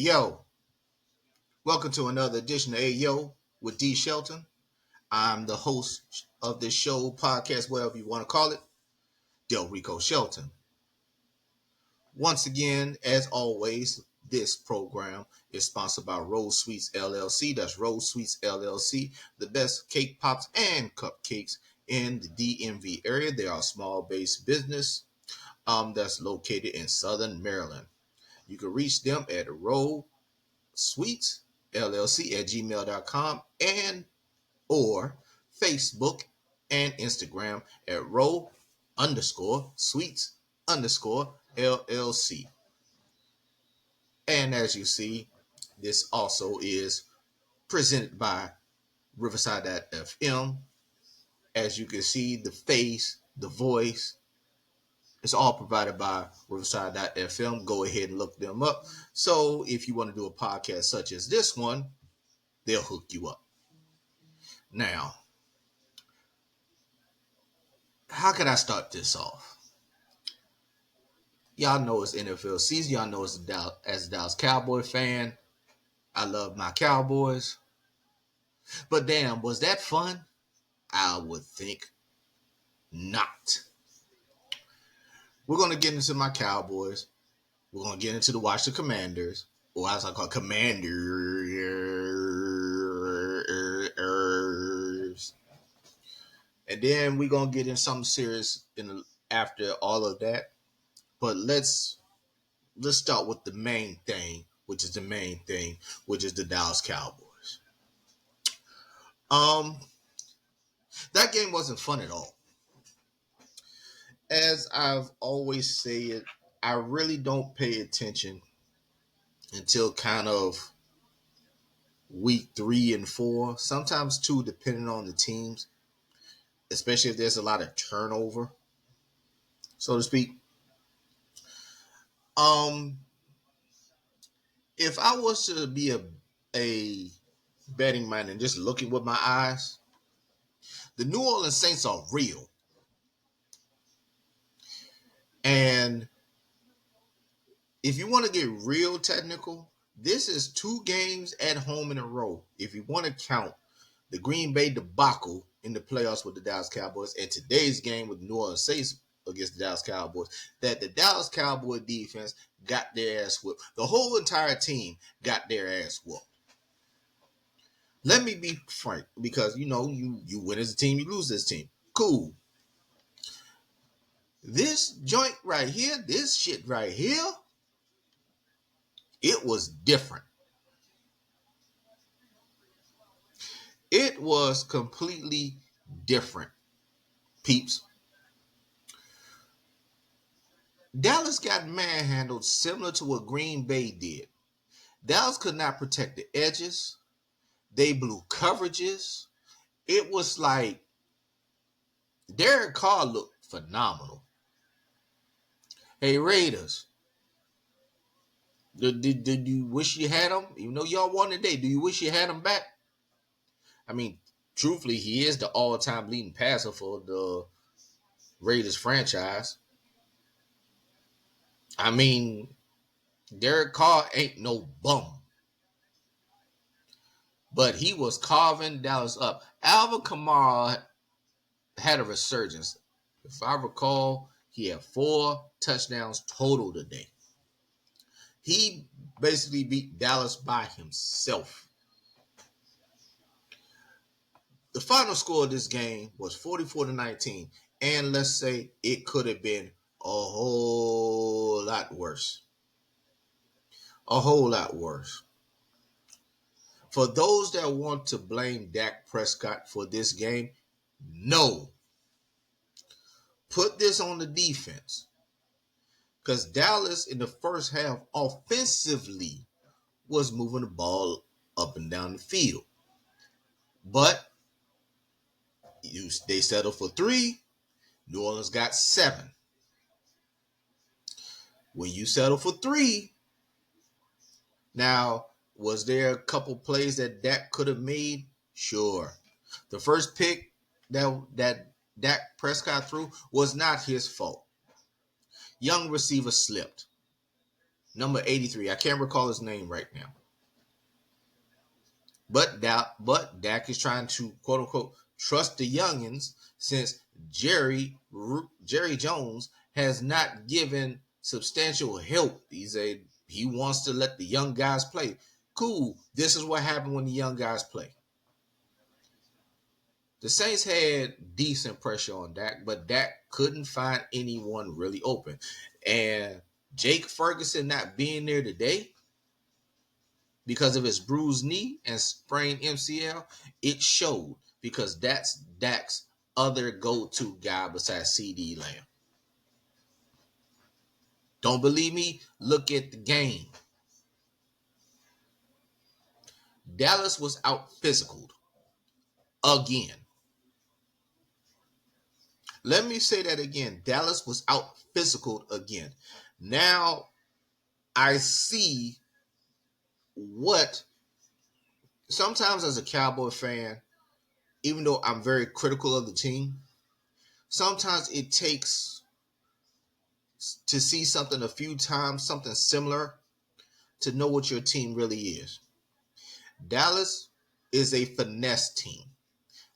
Yo, welcome to another edition of Yo with D. Shelton. I'm the host of this show, podcast, whatever you want to call it, Del Rico Shelton. Once again, as always, this program is sponsored by Rose Sweets LLC. That's Rose Sweets LLC, the best cake pops and cupcakes in the DMV area. They are a small-based business that's located in Southern Maryland. You can reach them at Rose Sweets LLC at gmail.com and or Facebook and Instagram at row underscore sweets underscore LLC. And as you see, this also is presented by Riverside.fm. As you can see, the face, the voice, it's all provided by Riverside.fm. Go ahead and look them up. So if you want to do a podcast such as this one, they'll hook you up. Now, how can I start this off? Y'all know it's NFL season. Y'all know as a Dallas Cowboy fan, I love my Cowboys. But damn, was that fun? I would think not. We're going to get into my Cowboys. We're going to get into the Washington Commanders, or as I call Commanders. And then we're going to get in something serious after all of that. But let's start with the main thing, which is the Dallas Cowboys. That game wasn't fun at all. As I've always said, I really don't pay attention until kind of week 3 and 4, sometimes 2, depending on the teams, especially if there's a lot of turnover, so to speak. If I was to be a betting man and just looking with my eyes, the New Orleans Saints are real. And if you want to get real technical, this is 2 games at home in a row. If you want to count the Green Bay debacle in the playoffs with the Dallas Cowboys and today's game with the New Orleans Saints against the Dallas Cowboys, that the Dallas Cowboy defense got their ass whooped. The whole entire team got their ass whooped. Let me be frank, because you win as a team, you lose as a team. Cool. This joint right here, this shit right here, it was different. It was completely different, peeps. Dallas got manhandled similar to what Green Bay did. Dallas could not protect the edges. They blew coverages. It was like Derek Carr looked phenomenal. Hey, Raiders, did you wish you had him? Even though y'all won today, do you wish you had him back? I mean, truthfully, he is the all-time leading passer for the Raiders franchise. I mean, Derek Carr ain't no bum. But he was carving Dallas up. Alvin Kamara had a resurgence. If I recall, he had 4 touchdowns total today. He basically beat Dallas by himself. The final score of this game was 44-19. And let's say it could have been a whole lot worse. A whole lot worse. For those that want to blame Dak Prescott for this game, no. Put this on the defense. Because Dallas in the first half offensively was moving the ball up and down the field. But they settled for 3. New Orleans got 7. When you settle for 3, now, was there a couple plays that Dak could have made? Sure. The first pick that Dak Prescott threw was not his fault. Young receiver slipped. Number 83. I can't recall his name right now. But Dak is trying to quote unquote trust the youngins since Jerry Jones has not given substantial help. He wants to let the young guys play. Cool. This is what happened when the young guys play. The Saints had decent pressure on Dak, but Dak couldn't find anyone really open. And Jake Ferguson not being there today because of his bruised knee and sprained MCL, it showed because that's Dak's other go-to guy besides CD Lamb. Don't believe me? Look at the game. Dallas was out physicaled again. Let me say that again. Dallas was out physicaled again. Now I see what sometimes as a Cowboy fan, even though I'm very critical of the team, sometimes it takes to see something a few times, something similar, to know what your team really is. Dallas is a finesse team.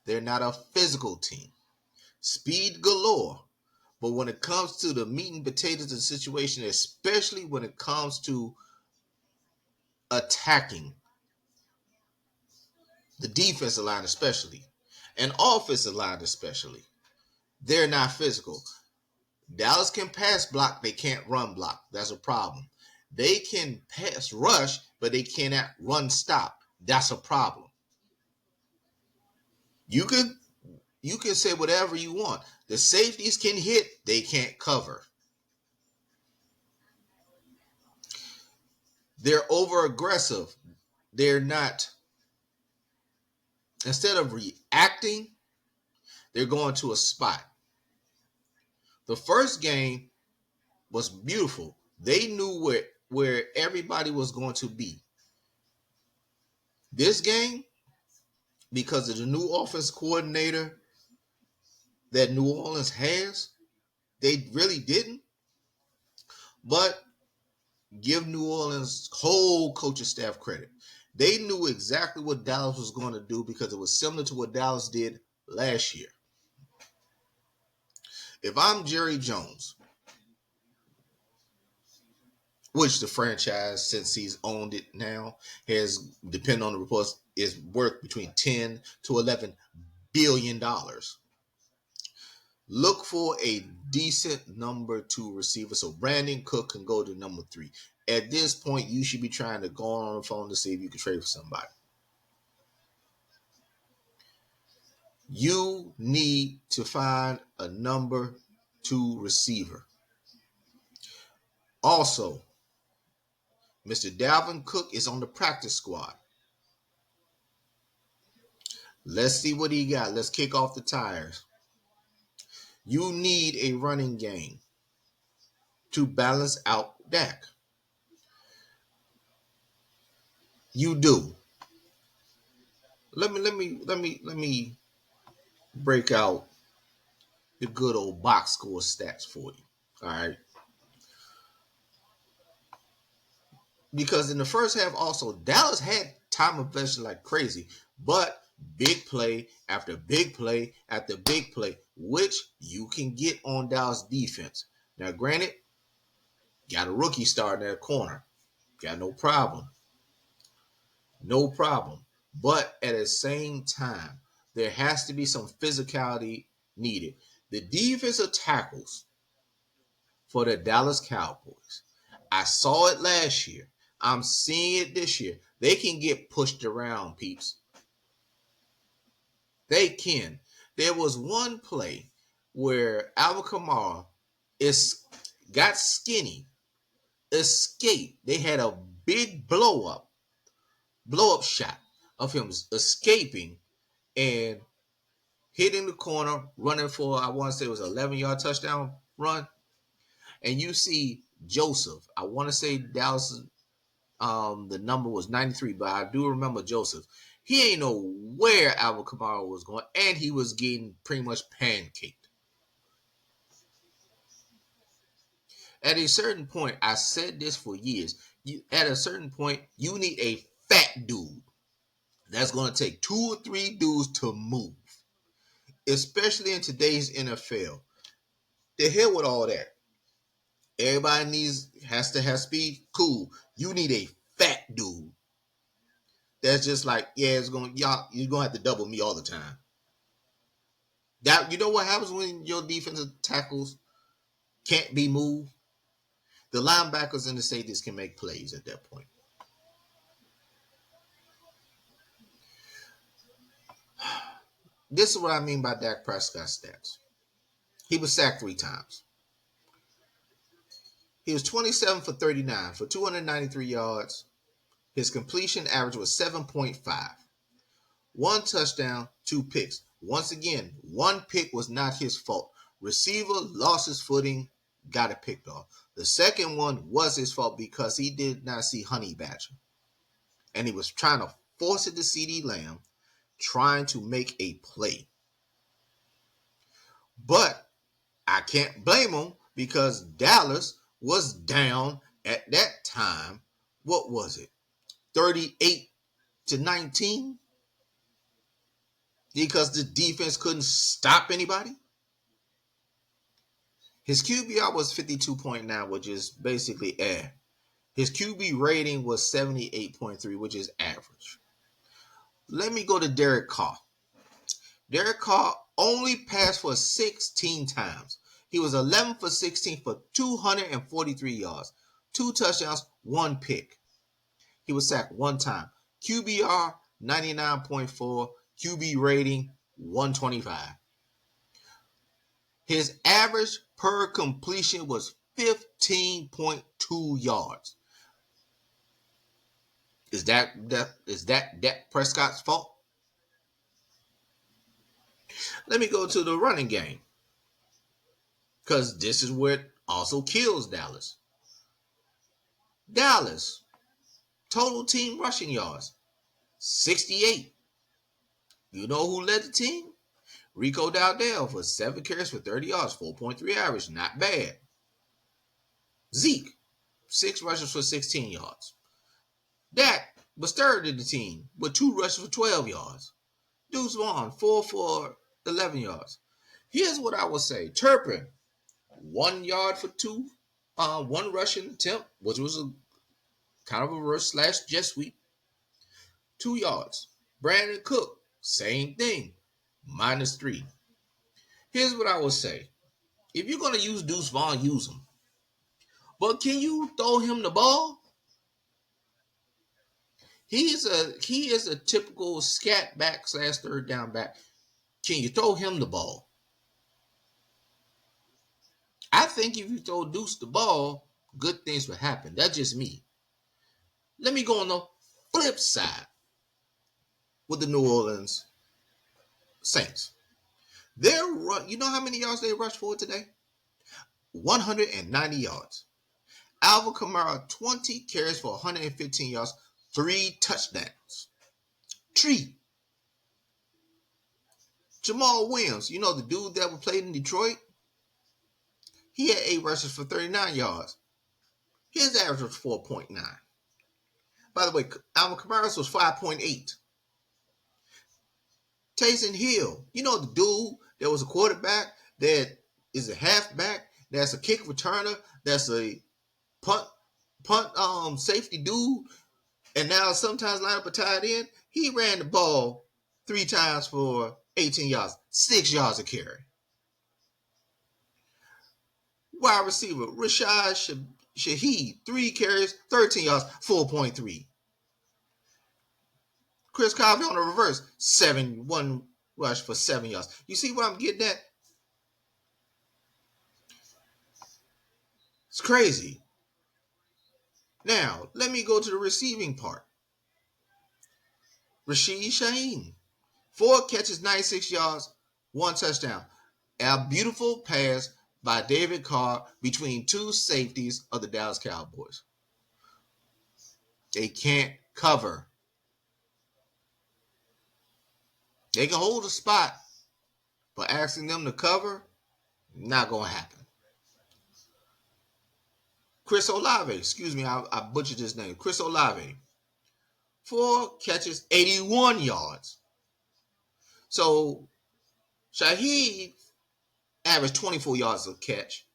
They're not a physical team. Speed galore. But when it comes to the meat and potatoes of the situation, especially when it comes to attacking the defensive line, especially, and offensive line, especially, they're not physical. Dallas can pass block, they can't run block. That's a problem. They can pass rush, but they cannot run stop. That's a problem. You can say whatever you want. The safeties can hit, they can't cover. They're over aggressive. They're not, instead of reacting, they're going to a spot. The first game was beautiful. They knew where everybody was going to be. This game, because of the new offense coordinator that New Orleans has, they really didn't. But give New Orleans whole coaching staff credit. They knew exactly what Dallas was going to do because it was similar to what Dallas did last year. If I'm Jerry Jones, which the franchise, since he's owned it now, has, depending on the reports, is worth between 10 to 11 billion dollars. Look for a decent number two receiver so Brandon Cook can go to number 3. At this point, you should be trying to go on the phone to see if you can trade for somebody. You need to find a number 2 receiver. Also, Mr. Dalvin Cook is on the practice squad. Let's see what he got. Let's kick off the tires. You need a running game to balance out Dak. You do. Let me break out the good old box score stats for you. All right. Because in the first half, also, Dallas had time of possession like crazy, but big play after big play after big play, which you can get on Dallas defense. Now, granted, got a rookie starting at corner. Got no problem. No problem. But at the same time, there has to be some physicality needed. The defensive tackles for the Dallas Cowboys, I saw it last year. I'm seeing it this year. They can get pushed around, peeps. They can. There was one play where Alvin Kamara got skinny, escaped. They had a big blow up shot of him escaping and hitting the corner, running for, I want to say it was an 11-yard touchdown run. And you see Joseph. I want to say Dallas, the number was 93, but I do remember Joseph. He ain't know where Alvin Kamara was going, and he was getting pretty much pancaked. At a certain point, I said this for years. At a certain point, you need a fat dude that's going to take 2 or 3 dudes to move, especially in today's NFL. The hell with all that. Everybody has to have speed. Cool. You need a fat dude. That's just like, yeah, you're gonna have to double me all the time. That you know what happens when your defensive tackles can't be moved? The linebackers and the safeties can make plays at that point. This is what I mean by Dak Prescott's stats. He was sacked 3 times. He was 27 for 39 for 293 yards. His completion average was 7.5. 1 touchdown, 2 picks. Once again, 1 pick was not his fault. Receiver lost his footing, got it picked off. The second one was his fault because he did not see Honey Badger. And he was trying to force it to CeeDee Lamb, trying to make a play. But I can't blame him because Dallas was down at that time. What was it? 38-19? Because the defense couldn't stop anybody? His QBR was 52.9, which is basically air. His QB rating was 78.3, which is average. Let me go to Derek Carr. Derek Carr only passed for 16 times. He was 11 for 16 for 243 yards, 2 touchdowns, 1 pick. He was sacked 1 time. QBR 99.4, QB rating 125. His average per completion was 15.2 yards. Is that Dak Prescott's fault? Let me go to the running game, because this is what also kills Dallas. Dallas, total team rushing yards, 68. You know who led the team? Rico Dowdell for 7 carries for 30 yards, 4.3 average. Not bad. Zeke, 6 rushes for 16 yards. Dak was third in the team with 2 rushes for 12 yards. Deuce Vaughn, 4 for 11 yards. Here's what I would say. Turpin, 1 yard for 2. 1 rushing attempt, which was a kind of a reverse slash jet sweep. 2 yards. Brandon Cook, same thing. -3. Here's what I would say. If you're going to use Deuce Vaughn, use him. But can you throw him the ball? He is a typical scat back / third down back. Can you throw him the ball? I think if you throw Deuce the ball, good things will happen. That's just me. Let me go on the flip side with the New Orleans Saints. You know how many yards they rushed for today? 190 yards. Alvin Kamara, 20 carries for 115 yards, 3 touchdowns. Tree. Jamal Williams, you know the dude that played in Detroit? He had 8 rushes for 39 yards. His average was 4.9. By the way, Alvin Kamara's was 5.8. Taysom Hill, you know the dude that was a quarterback, that is a halfback, that's a kick returner, that's a punt safety dude, and now sometimes line up a tight end. He ran the ball 3 times for 18 yards, 6 yards a carry. Wide receiver Rashad Shaheed, 3 carries, 13 yards, 4.3. Chris Covey on the reverse, 1 rush for 7 yards. You see what I'm getting at? It's crazy. Now, let me go to the receiving part. Rashid Shaheed, 4 catches, 96 yards, 1 touchdown. A beautiful pass by David Carr between 2 safeties of the Dallas Cowboys. They can't cover. They can hold a spot, but asking them to cover, not going to happen. Chris Olave, excuse me, I butchered his name. Chris Olave, 4 catches, 81 yards. So Shaheed averaged 24 yards a catch.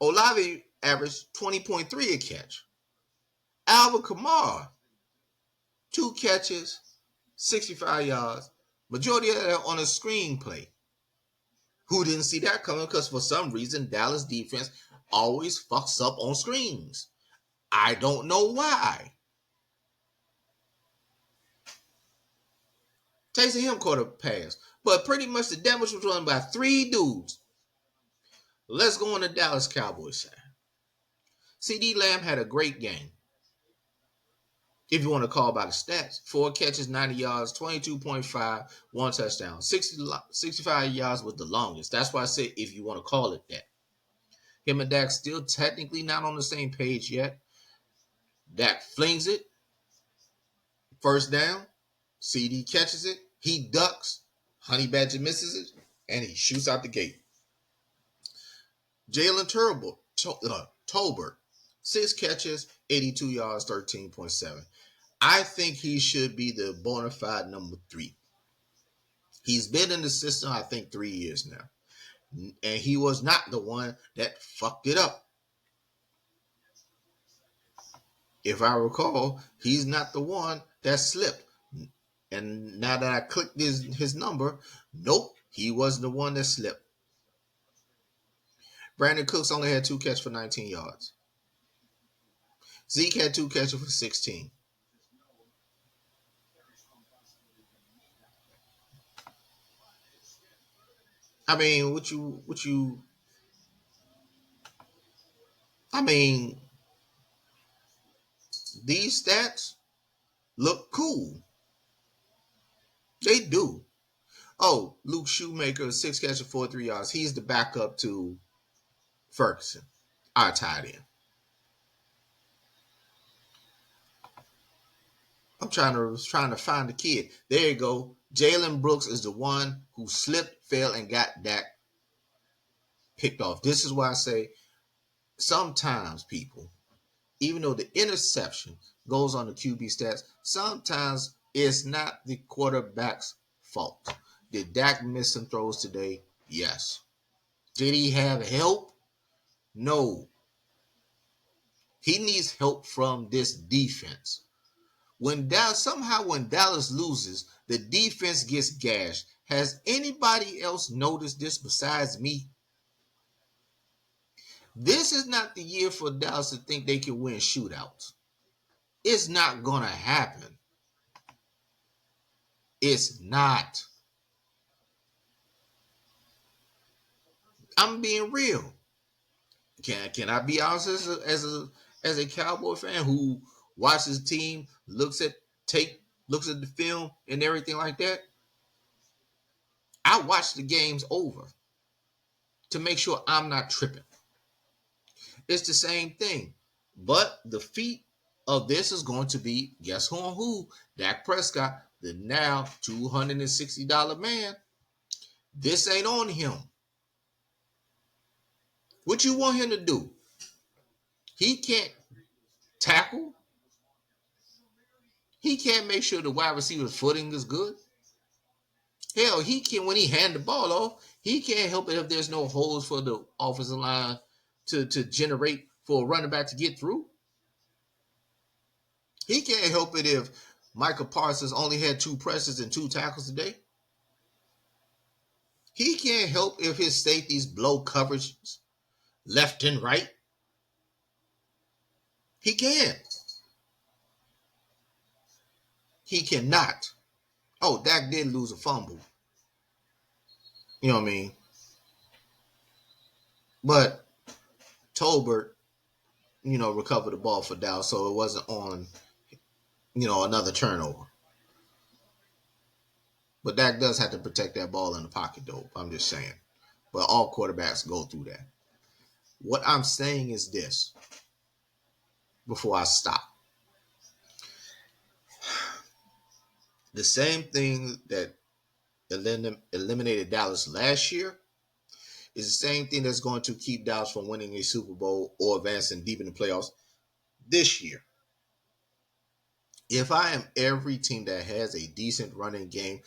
Olave averaged 20.3 a catch. Alvin Kamara, 2 catches, 65 yards. Majority of that on a screenplay. Who didn't see that coming? Because for some reason, Dallas defense always fucks up on screens. I don't know why. Taysom Hill caught a pass. But pretty much the damage was done by 3 dudes. Let's go on the Dallas Cowboys side. CD Lamb had a great game. If you want to call by the stats, 4 catches, 90 yards, 22.5, 1 touchdown. 65 yards was the longest. That's why I said if you want to call it that. Him and Dak still technically not on the same page yet. Dak flings it. First down. CD catches it. He ducks. Honey Badger misses it. And he shoots out the gate. Jalen Tolbert, 6 catches, 82 yards, 13.7. I think he should be the bona fide number 3. He's been in the system, I think, 3 years now. And he was not the one that fucked it up. If I recall, he's not the one that slipped. And now that I clicked his number, nope, he wasn't the one that slipped. Brandon Cooks only had 2 catches for 19 yards. Zeke had 2 catches for 16. I mean, I mean, these stats look cool. They do. Oh, Luke Shoemaker, 6 catches, 43 yards. He's the backup to Ferguson, our tight end. I'm trying to find the kid. There you go. Jalen Brooks is the one who slipped, fell, and got Dak picked off. This is why I say sometimes people, even though the interception goes on the QB stats, sometimes it's not the quarterback's fault. Did Dak miss some throws today? Yes. Did he have help? No. He needs help from this defense. When Dallas loses, the defense gets gashed. Has anybody else noticed this besides me? This is not the year for Dallas to think they can win shootouts. It's not going to happen. It's not. I'm being real. Can I be honest as a Cowboy fan who watches the team, looks at the film and everything like that? I watch the games over to make sure I'm not tripping. It's the same thing. But the feat of this is going to be, guess who on who? Dak Prescott, the now $260 man. This ain't on him. What you want him to do? He can't tackle. He can't make sure the wide receiver's footing is good. Hell, he can when he hand the ball off. He can't help it if there's no holes for the offensive line to generate for a running back to get through. He can't help it if Michael Parsons only had 2 pressures and 2 tackles today. He can't help if his safeties blow coverage left and right. He can't. He cannot. Oh, Dak did lose a fumble. You know what I mean? But Tolbert, recovered the ball for Dallas, so it wasn't on, another turnover. But Dak does have to protect that ball in the pocket, though. I'm just saying. But all quarterbacks go through that. What I'm saying is this before I stop. The same thing that eliminated Dallas last year is the same thing that's going to keep Dallas from winning a Super Bowl or advancing deep in the playoffs this year. If I am every team that has a decent running game,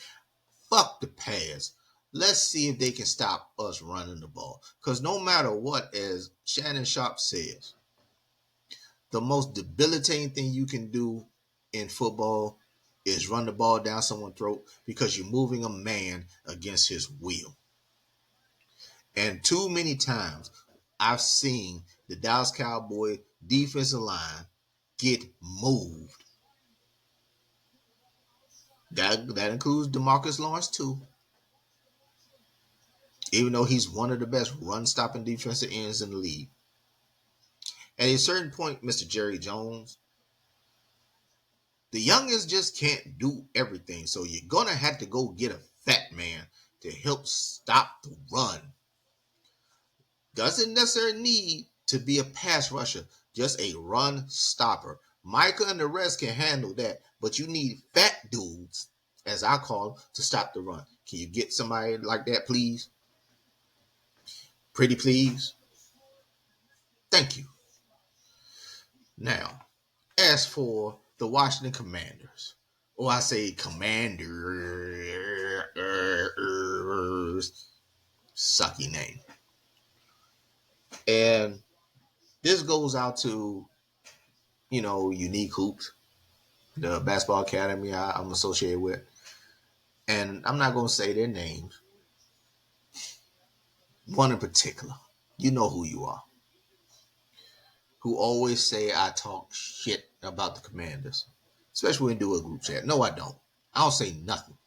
fuck the pass. Let's see if they can stop us running the ball. Because no matter what, as Shannon Sharp says, the most debilitating thing you can do in football is run the ball down someone's throat because you're moving a man against his will. And too many times I've seen the Dallas Cowboy defensive line get moved. That includes DeMarcus Lawrence too. Even though he's one of the best run stopping defensive ends in the league. At a certain point, Mr. Jerry Jones, the youngins just can't do everything. So you're going to have to go get a fat man to help stop the run. Doesn't necessarily need to be a pass rusher, just a run stopper. Micah and the rest can handle that, but you need fat dudes, as I call them, to stop the run. Can you get somebody like that, please? Pretty please? Thank you. Now, as for the Washington Commanders, or I say Commanders, sucky name. And this goes out to, Unique Hoops, the basketball academy I'm associated with. And I'm not going to say their names. One in particular. You know who you are. Who always say I talk shit about the Commanders. Especially when we do a group chat. No, I don't. I don't say nothing.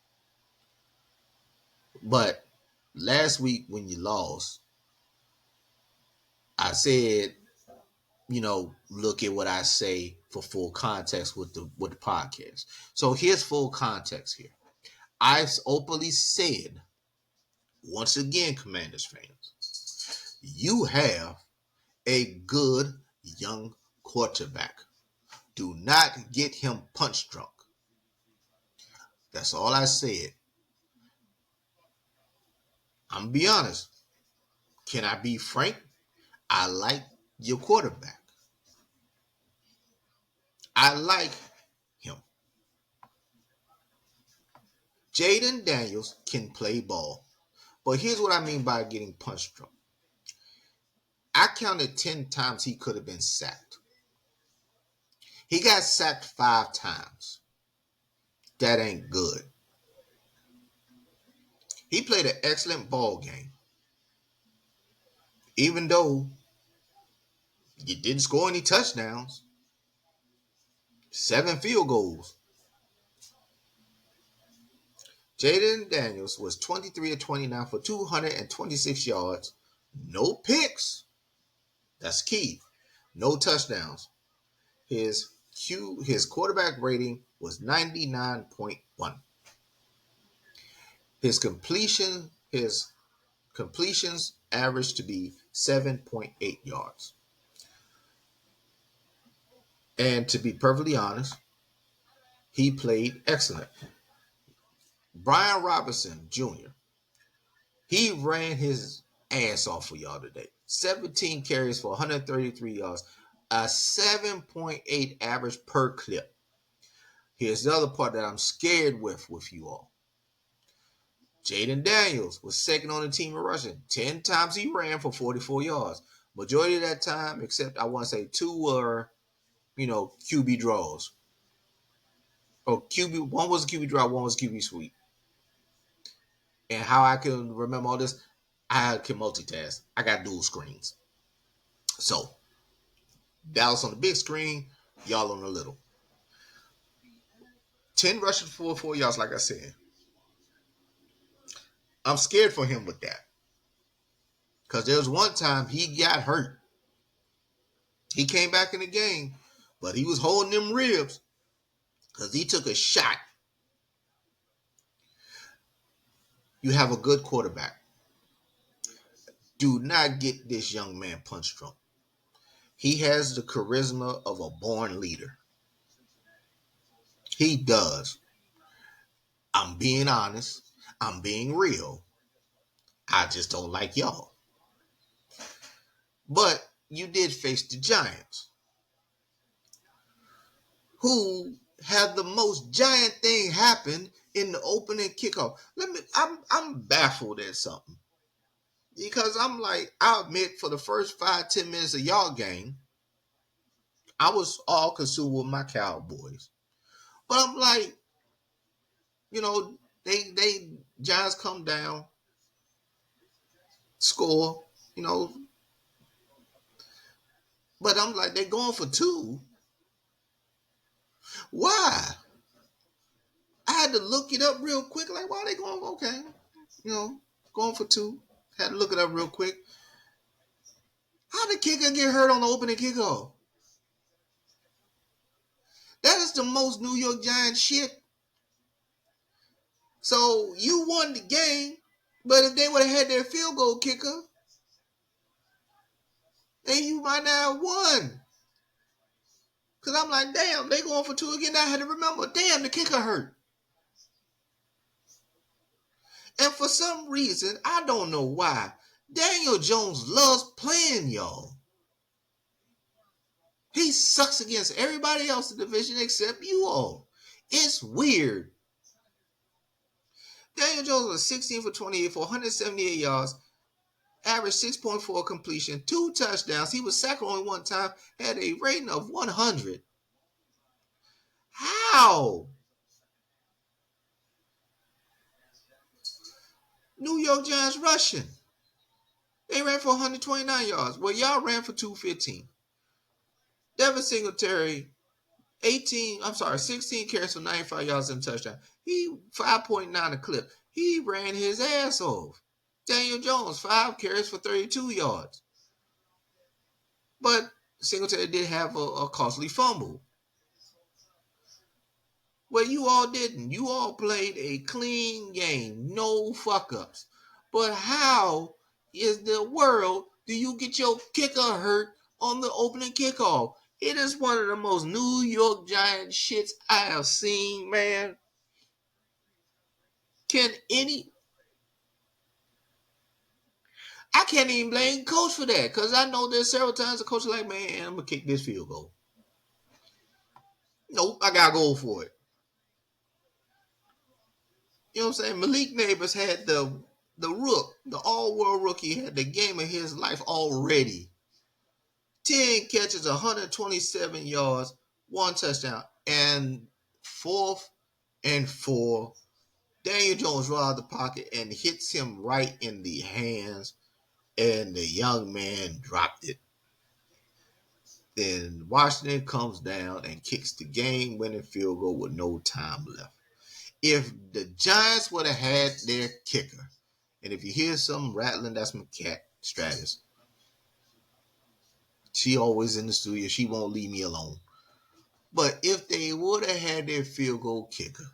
But last week when you lost, I said, look at what I say for full context with the podcast. So here's full context here. I openly said, once again, Commanders fans, you have a good young quarterback. Do not get him punch drunk. That's all I said. I'm gonna be honest. Can I be frank? I like your quarterback. I like him. Jaden Daniels can play ball. But here's what I mean by getting punch drunk. I counted 10 times he could have been sacked. He got sacked 5 times. That ain't good. He played an excellent ball game. Even though you didn't score any touchdowns. 7 field goals. Jaden Daniels was 23 of 29 for 226 yards. No picks. That's key. No touchdowns. His quarterback rating was 99.1. His completions averaged to be 7.8 yards. And to be perfectly honest, he played excellent. Brian Robinson Jr., he ran his ass off for y'all today. 17 carries for 133 yards, a 7.8 average per clip. Here's the other part that I'm scared with you all. Jaden Daniels was second on the team in rushing. 10 times he ran for 44 yards. Majority of that time, except I want to say 2 were, QB draws. Or one was a QB draw, one was QB sweep. And how I can remember all this, I can multitask. I got dual screens. So, Dallas on the big screen, y'all on the little. 10 rushes for 4 yards, like I said. I'm scared for him with that. Because there was one time he got hurt. He came back in the game, but he was holding them ribs because he took a shot. You have a good quarterback. Do not get this young man punch drunk. He has the charisma of a born leader. He does. I'm being honest. I'm being real. I just don't like y'all. But you did face the Giants, who had the most giant thing happen in the opening kickoff. I'm baffled at something. Because I'm like, I admit for the first 5-10 minutes of y'all game, I was all consumed with my Cowboys. But I'm like, they Giants come down, score, you know, but I'm like, they're going for two. Why? I had to look it up real quick. Like, why are they going? Okay, going for two. Had to look it up real quick. How did the kicker get hurt on the opening kickoff? That is the most New York Giants shit. So you won the game, but if they would have had their field goal kicker, then you might not have won. Because I'm like, damn, they going for two again. I had to remember, damn, the kicker hurt. And for some reason, I don't know why, Daniel Jones loves playing y'all. He sucks against everybody else in the division except you all. It's weird. Daniel Jones was 16 for 28 for 178 yards, averaged 6.4 completion, 2 touchdowns. He was sacked only one time, had a rating of 100. How? New York Giants rushing. They ran for 129 yards. Well, y'all ran for 215. Devin Singletary, 16 carries for 95 yards and a touchdown. He 5.9 a clip. He ran his ass off. Daniel Jones, 5 carries for 32 yards. But Singletary did have a costly fumble. Well, you all didn't. You all played a clean game. No fuck-ups. But how in the world do you get your kicker hurt on the opening kickoff? It is one of the most New York Giants shits I have seen, man. I can't even blame coach for that, because I know there's several times the coach is like, man, I'm going to kick this field goal. Nope, I got to go for it. You know what I'm saying? Malik Neighbors had the all-world rookie, had the game of his life already. 10 catches, 127 yards, 1 touchdown. And 4th and 4, Daniel Jones rolled out the pocket and hits him right in the hands, and the young man dropped it. Then Washington comes down and kicks the game-winning field goal with no time left. If the Giants would have had their kicker, and if you hear something rattling, that's my cat, Stratus. She always in the studio. She won't leave me alone. But if they would have had their field goal kicker,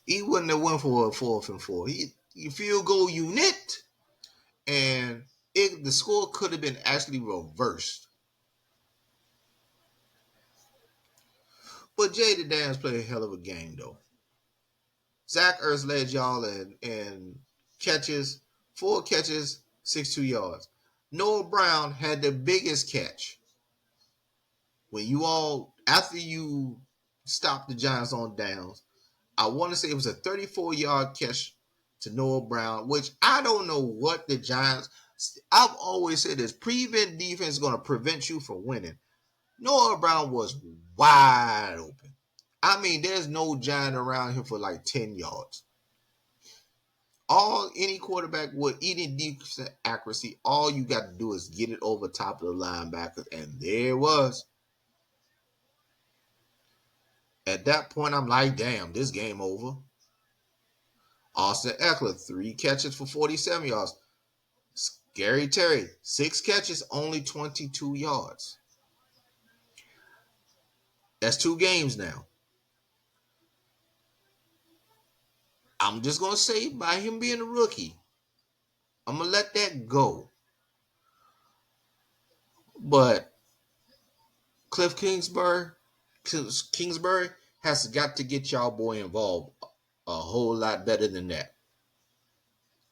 he wouldn't have went for a 4th and 4. He field goal unit, and the score could have been actually reversed. But Jaden Daniels played a hell of a game, though. Zach Ertz led y'all in catches, 4 catches, 62 yards. Noah Brown had the biggest catch. When you all, after you stopped the Giants on downs, I want to say it was a 34-yard catch to Noah Brown, which I don't know what the Giants, I've always said this, prevent defense is going to prevent you from winning. Noah Brown was wide open. I mean, there's no Giant around here for like 10 yards. Any quarterback with any decent accuracy, all you got to do is get it over top of the linebackers, and there it was. At that point, I'm like, damn, this game over. Austin Eckler, 3 catches for 47 yards. Scary Terry, 6 catches, only 22 yards. That's 2 games now. I'm just going to say, by him being a rookie, I'm going to let that go. But Cliff Kingsbury has got to get y'all boy involved a whole lot better than that.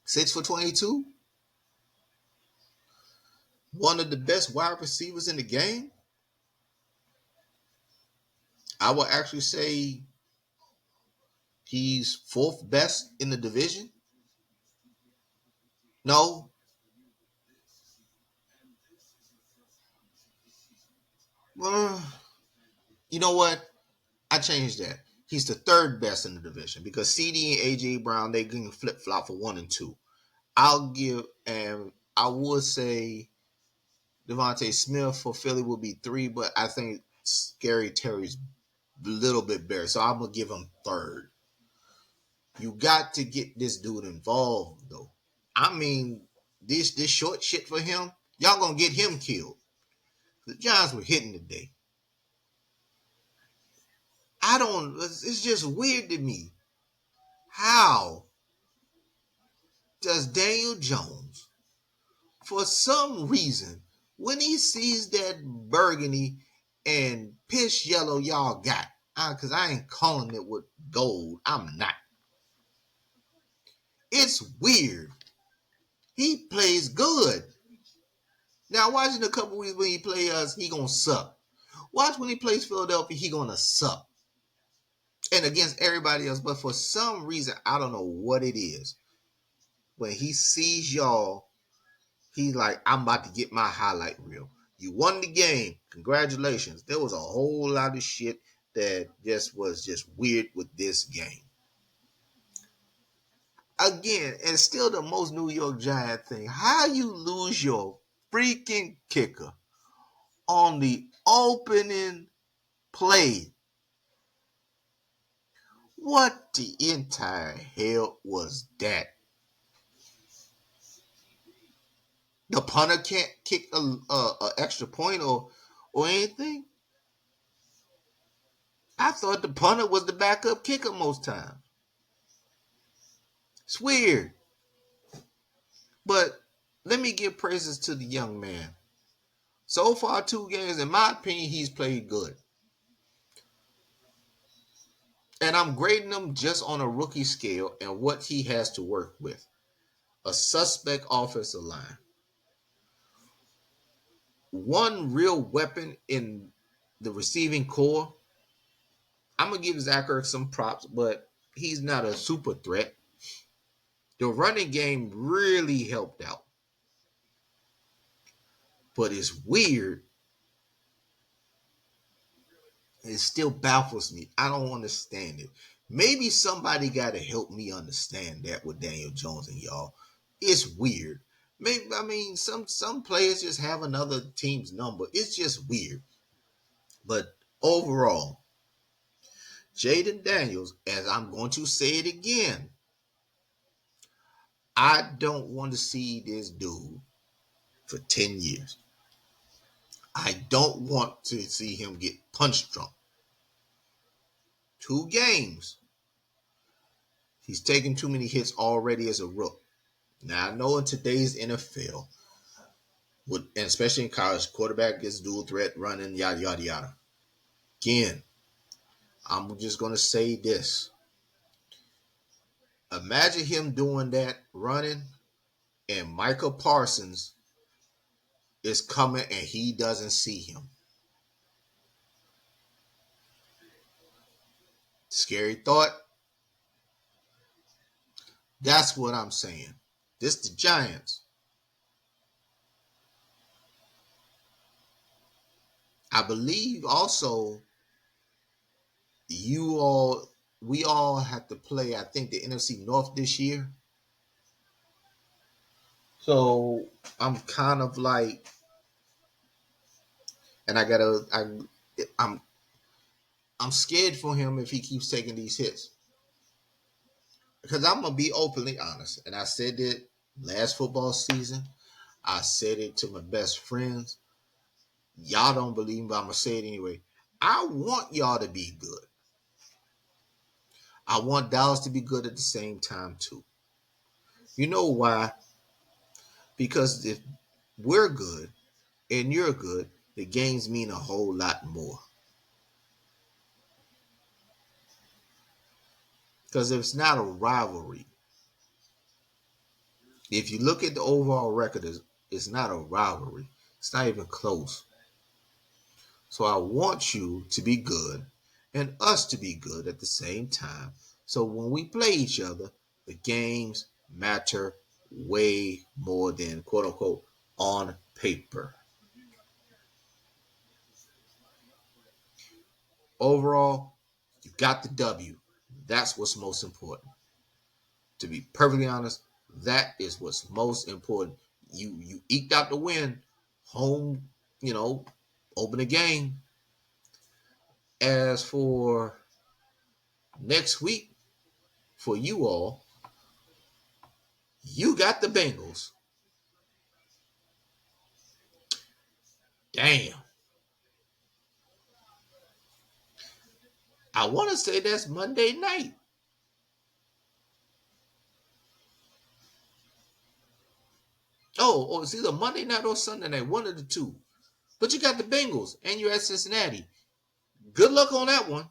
6 for 22? one of the best wide receivers in the game. I would actually say he's fourth best in the division. No, uh, you know what? I changed that. He's the third best in the division because CD and AJ Brown they can flip flop for 1 and 2. I'll give and I would say Devontae Smith for Philly will be 3, but I think Scary Terry's a little bit better, so I'm gonna give him third. You got to get this dude involved though. I mean, this short shit for him, y'all gonna get him killed. The Giants were hitting today. I don't. It's just weird to me. How does Daniel Jones, for some reason, when he sees that burgundy and piss yellow y'all got, because I ain't calling it with gold, I'm not. It's weird. He plays good. Now, watch in a couple weeks when he play us, he gonna suck. Watch when he plays Philadelphia, he gonna suck. And against everybody else, but for some reason, I don't know what it is. When he sees y'all, he's like, I'm about to get my highlight reel. You won the game. Congratulations. There was a whole lot of shit that just was just weird with this game. Again, and still the most New York Giant thing. How you lose your freaking kicker on the opening play? What the entire hell was that? The punter can't kick a extra point or anything. I thought the punter was the backup kicker most times. It's weird. But let me give praises to the young man. So far, 2 games, in my opinion, he's played good. And I'm grading him just on a rookie scale and what he has to work with. A suspect offensive line. One real weapon in the receiving core. I'm going to give Zach Ertz some props, but he's not a super threat. The running game really helped out. But it's weird. It still baffles me. I don't understand it. Maybe somebody got to help me understand that with Daniel Jones and y'all. It's weird. Maybe I mean some players just have another team's number. It's just weird. But overall, Jaden Daniels, as I'm going to say it again, I don't want to see this dude for 10 years. I don't want to see him get punch drunk. 2 games. He's taken too many hits already as a rook. Now, I know in today's NFL, and especially in college, quarterback gets dual threat running, yada, yada, yada. Again, I'm just going to say this. Imagine him doing that running, and Michael Parsons is coming and he doesn't see him. Scary thought. That's what I'm saying. This the Giants. I believe also we all have to play, I think, the NFC North this year. So I'm kind of like, and I'm I'm scared for him if he keeps taking these hits. Because I'm gonna be openly honest, and I said it last football season. I said it to my best friends. Y'all don't believe me, but I'm gonna say it anyway. I want y'all to be good. I want Dallas to be good at the same time too. You know why? Because if we're good and you're good, the games mean a whole lot more. Because if it's not a rivalry, if you look at the overall record, it's not a rivalry. It's not even close. So I want you to be good and us to be good at the same time. So when we play each other, the games matter way more than quote unquote on paper. Overall, you got the W. That's what's most important. To be perfectly honest, that is what's most important. You eked out the win, home, open the game. As for next week, for you all, you got the Bengals. Damn. I want to say that's Monday night. Oh, it's either Monday night or Sunday night, one of the two. But you got the Bengals and you're at Cincinnati. Good luck on that one.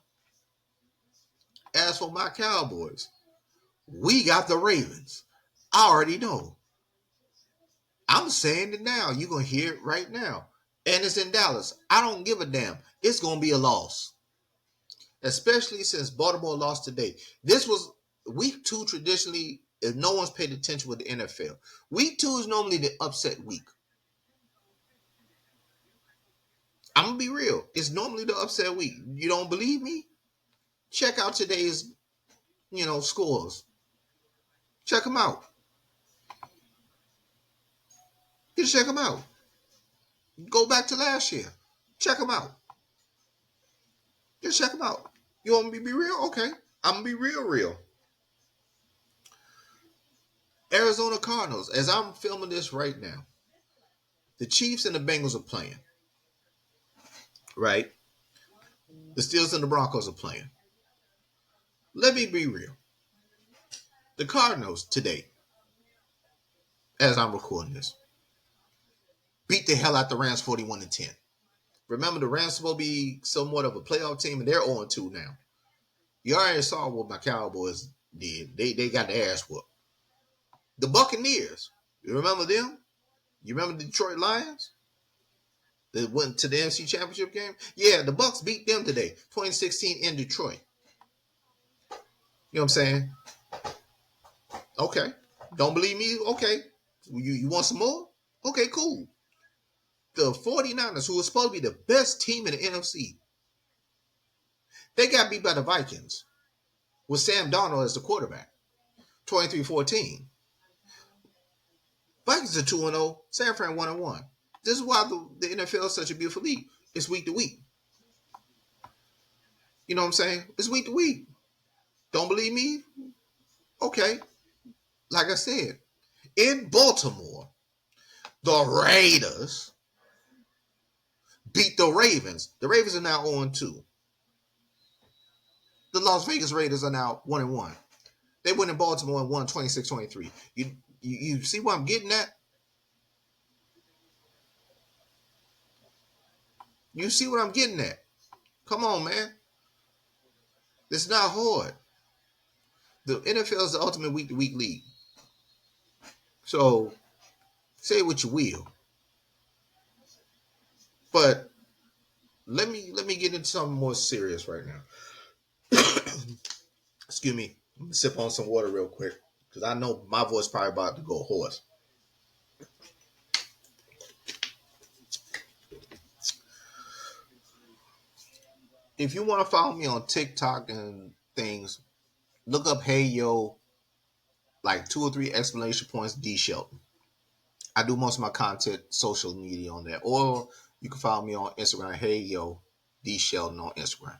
As for my Cowboys, we got the Ravens. I already know. I'm saying it now. You're going to hear it right now. And it's in Dallas. I don't give a damn. It's going to be a loss. Especially since Baltimore lost today. This was week 2 traditionally, if no one's paid attention with the NFL. Week 2 is normally the upset week. I'm going to be real. It's normally the upset week. You don't believe me? Check out today's, scores. Check them out. Just check them out. Go back to last year. Check them out. Just check them out. You want me to be real? Okay. I'm going to be real. Arizona Cardinals, as I'm filming this right now, the Chiefs and the Bengals are playing. Right? The Steelers and the Broncos are playing. Let me be real. The Cardinals today, as I'm recording this, beat the hell out the Rams 41-10. Remember, the Rams will be somewhat of a playoff team, and they're 0-2 now. You already saw what my Cowboys did. They got the ass whooped. The Buccaneers, you remember them? You remember the Detroit Lions? They went to the NFC Championship game? Yeah, the Bucks beat them today, 2016 in Detroit. You know what I'm saying? Okay. Don't believe me? Okay. You want some more? Okay, cool. The 49ers, who was supposed to be the best team in the NFC, they got beat by the Vikings with Sam Darnold as the quarterback, 23-14. Vikings are 2-0, San Fran 1-1. This is why the NFL is such a beautiful league. It's week to week. You know what I'm saying? It's week to week. Don't believe me? Okay. Like I said, in Baltimore, the Raiders beat the Ravens. The Ravens are now 0-2. The Las Vegas Raiders are now 1-1. They went in Baltimore and won 26-23. You see what I'm getting at? You see what I'm getting at? Come on, man. It's not hard. The NFL is the ultimate week-to-week league. So, say what you will. But let me get into something more serious right now. Excuse me. Let me sip on some water real quick. Because I know my voice probably about to go hoarse. If you want to follow me on TikTok and things, look up Hey Yo, like 2 or 3 exclamation points, D Shelton. I do most of my content social media on there. Or you can follow me on Instagram, Hey Yo, D Shelton on Instagram.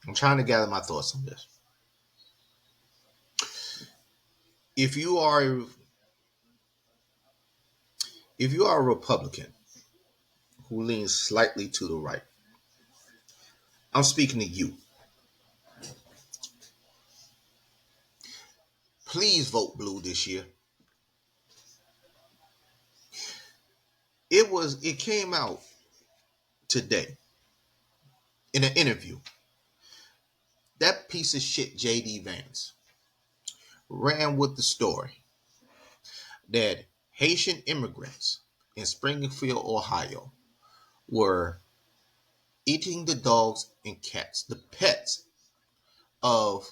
I'm trying to gather my thoughts on this. If you are a Republican who leans slightly to the right, I'm speaking to you. Please vote blue this year. It came out today in an interview. That piece of shit JD Vance ran with the story. that Haitian immigrants in Springfield, Ohio, were eating the dogs and cats, the pets of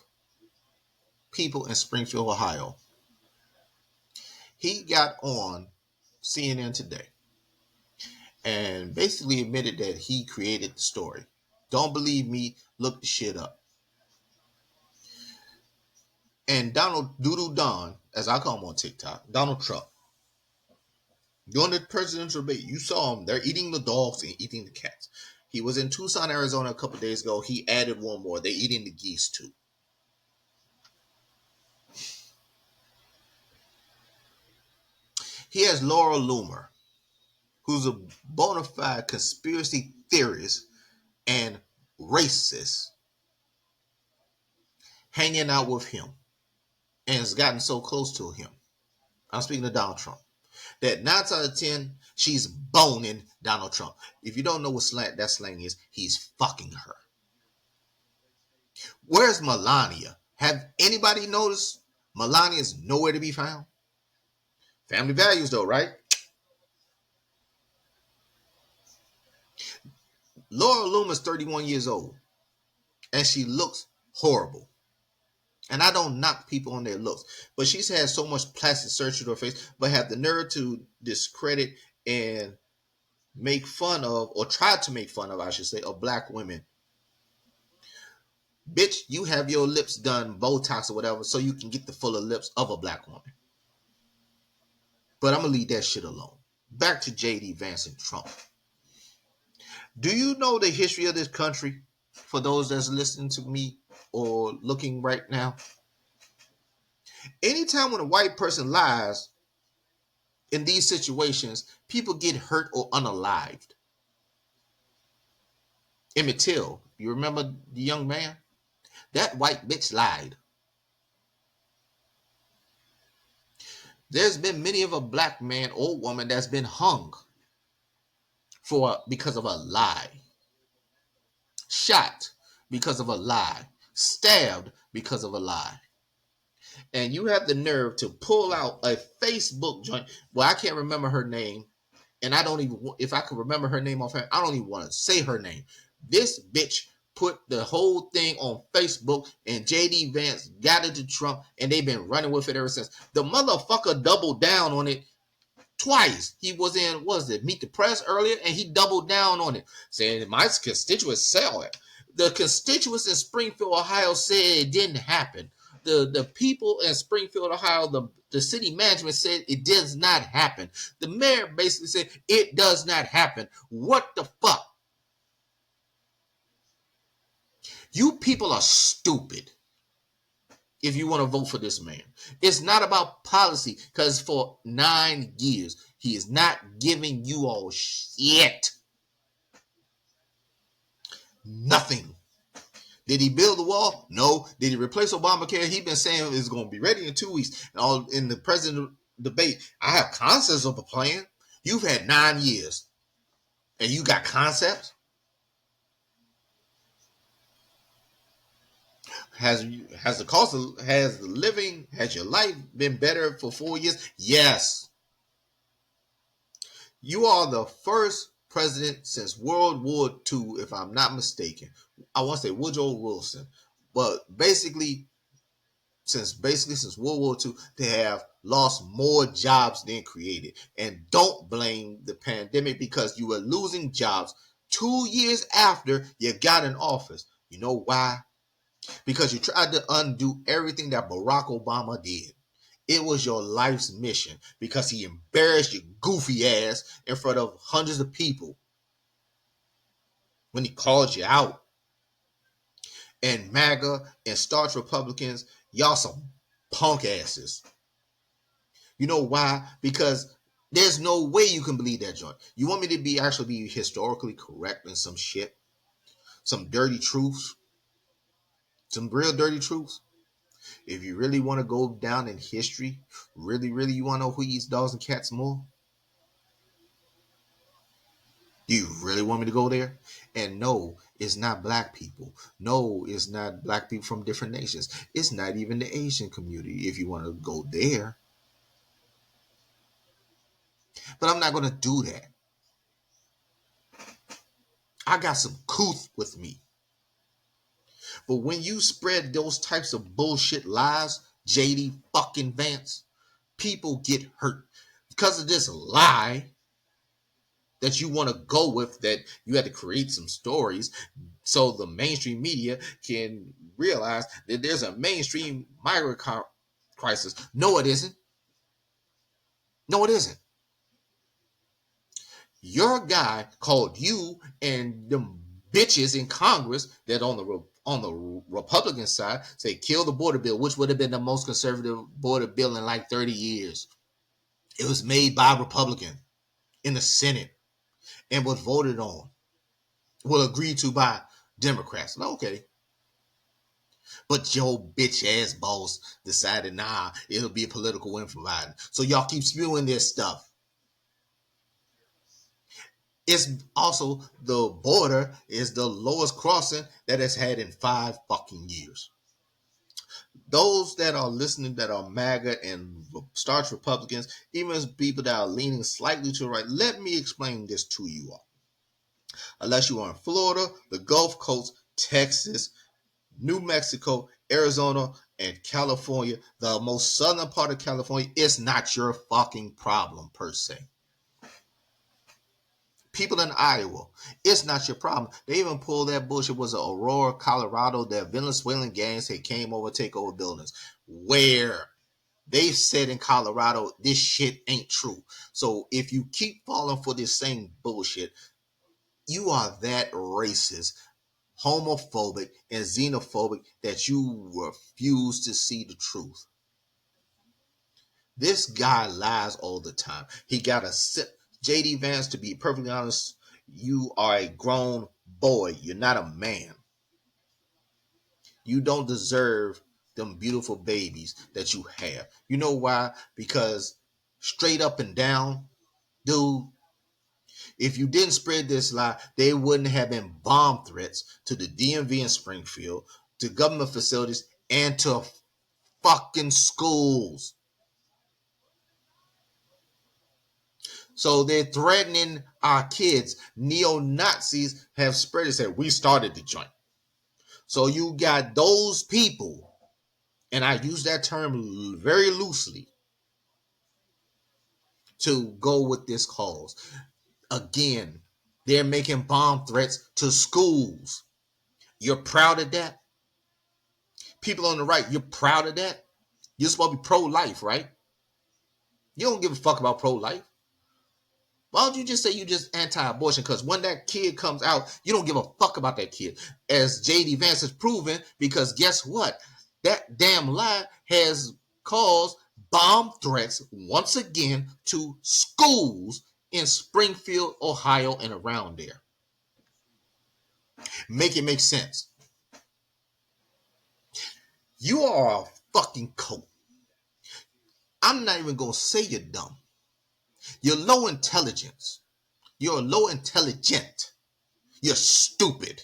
people in Springfield, Ohio. He got on CNN today and basically admitted that he created the story. Don't believe me? Look the shit up. And Donald Doodle Don, as I call him on TikTok, Donald Trump, during the presidential debate, you saw him. They're eating the dogs and eating the cats. He was in Tucson, Arizona a couple days ago. He added one more. They're eating the geese too. He has Laura Loomer, who's a bona fide conspiracy theorist and racist, hanging out with him and has gotten so close to him. I'm speaking of Donald Trump. That 9 out of 10, she's boning Donald Trump. If you don't know what that slang is, he's fucking her. Where's Melania? Have anybody noticed Melania is nowhere to be found? Family values though, right? Laura Loomer's 31 years old and she looks horrible. And I don't knock people on their looks, but she's had so much plastic surgery to her face, but have the nerve to discredit and make fun of, or try to make fun of, I should say, of black women. Bitch, you have your lips done Botox or whatever so you can get the fuller lips of a black woman. But I'm going to leave that shit alone. Back to J.D. Vance and Trump. Do you know the history of this country? For those that's listening to me or looking right now. Anytime when a white person lies in these situations, people get hurt or unalived. Emmett Till, you remember the young man? That white bitch lied. There's been many of a black man or woman that's been hung because of a lie. Shot because of a lie. Stabbed because of a lie. And you have the nerve to pull out a Facebook joint. Well, I can't remember her name. And I don't even, if I could remember her name offhand, I don't even want to say her name. This bitch put the whole thing on Facebook and JD Vance got it to Trump and they've been running with it ever since. The motherfucker doubled down on it twice. He was in, what was it, Meet the Press earlier, and he doubled down on it, saying my constituents saw it. The constituents in Springfield, Ohio said it didn't happen. The people in Springfield, Ohio, the city management said it does not happen. The mayor basically said it does not happen. What the fuck? You people are stupid if you want to vote for this man. It's not about policy, because for 9 years, he is not giving you all shit. Nothing. Did he build the wall? No. Did he replace Obamacare? He's been saying it's going to be ready in 2 weeks. All in the president debate, I have concepts of a plan. You've had 9 years, and you got concepts. Has the cost of, has the living, has your life been better for 4 years? Yes. You are the first president since World War II, if I'm not mistaken. I want to say Woodrow Wilson, but basically since World War II, they have lost more jobs than created. And don't blame the pandemic, because you were losing jobs 2 years after you got in office. You know why? Because you tried to undo everything that Barack Obama did. It was your life's mission, because he embarrassed your goofy ass in front of hundreds of people when he called you out. And MAGA and staunch Republicans, y'all some punk asses. You know why? Because there's no way you can believe that joint. You want me to be historically correct in some shit? Some dirty truths? Some real dirty truths? If you really want to go down in history, really, you want to know who eats dogs and cats more? Do you really want me to go there? And no, it's not black people. No, it's not black people from different nations. It's not even the Asian community, if you want to go there. But I'm not going to do that. I got some couth with me. But when you spread those types of bullshit lies, JD fucking Vance, people get hurt. Because of this lie that you want to go with, that you had to create some stories so the mainstream media can realize that there's a mainstream migrant crisis. No, it isn't. No, it isn't. Your guy called you and them bitches in Congress that on the Republican side say kill the border bill, which would have been the most conservative border bill in like 30 years. It was made by a Republican in the Senate and was voted on, well, agreed to by Democrats. Okay. But your bitch ass boss decided, nah, it'll be a political win for Biden. So y'all keep spewing this stuff. It's also the border is the lowest crossing that it's had in 5 fucking years. Those that are listening that are MAGA and staunch Republicans, even as people that are leaning slightly to the right, let me explain this to you all. Unless you are in Florida, the Gulf Coast, Texas, New Mexico, Arizona, and California, the most southern part of California, it's not your fucking problem per se. People in Iowa, it's not your problem. They even pulled that bullshit. Was it Aurora, Colorado, that Venezuelan gangs that came over, take over buildings. Where they said in Colorado, this shit ain't true. So if you keep falling for this same bullshit, you are that racist, homophobic, and xenophobic that you refuse to see the truth. This guy lies all the time. He got a JD Vance, to be perfectly honest, you are a grown boy. You're not a man. You don't deserve them beautiful babies that you have. You know why? Because straight up and down, dude, if you didn't spread this lie, there wouldn't have been bomb threats to the DMV in Springfield, to government facilities, and to fucking schools. So they're threatening our kids. Neo-Nazis have spread it, said we started the joint. So you got those people, and I use that term very loosely, to go with this cause. Again, they're making bomb threats to schools. You're proud of that? People on the right, you're proud of that? You're supposed to be pro-life, right? You don't give a fuck about pro-life. Why don't you just say you just anti-abortion? Because when that kid comes out, you don't give a fuck about that kid. As J.D. Vance has proven, because guess what? That damn lie has caused bomb threats once again to schools in Springfield, Ohio, and around there. Make it make sense. You are a fucking coat. I'm not even going to say you're dumb. You're low intelligence. You're low intelligent. You're stupid.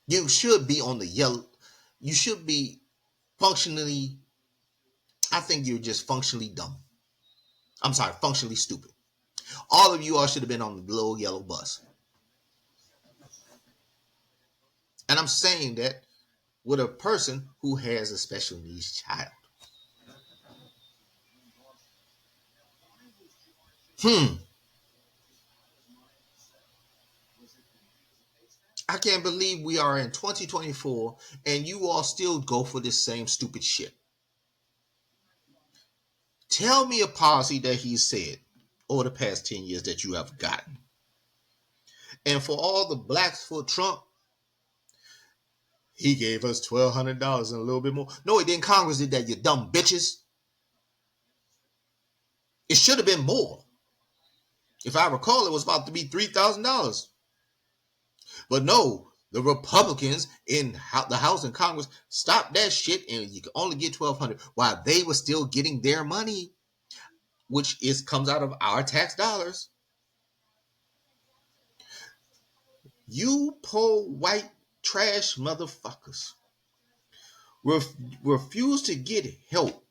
You should be on the yellow. You should be functionally. I think you're just functionally dumb. I'm sorry, functionally stupid. All of you all should have been on the little yellow bus. And I'm saying that with a person who has a special needs child. I can't believe we are in 2024 and you all still go for this same stupid shit. Tell me a policy that he said over the past 10 years that you have gotten. And for all the blacks for Trump, he gave us $1,200 and a little bit more. No, he didn't. Congress did that, you dumb bitches. It should have been more. If I recall, it was about to be $3,000. But no, the Republicans in the House and Congress stopped that shit, and you can only get $1,200 while they were still getting their money, which comes out of our tax dollars. You poor white trash motherfuckers refuse to get help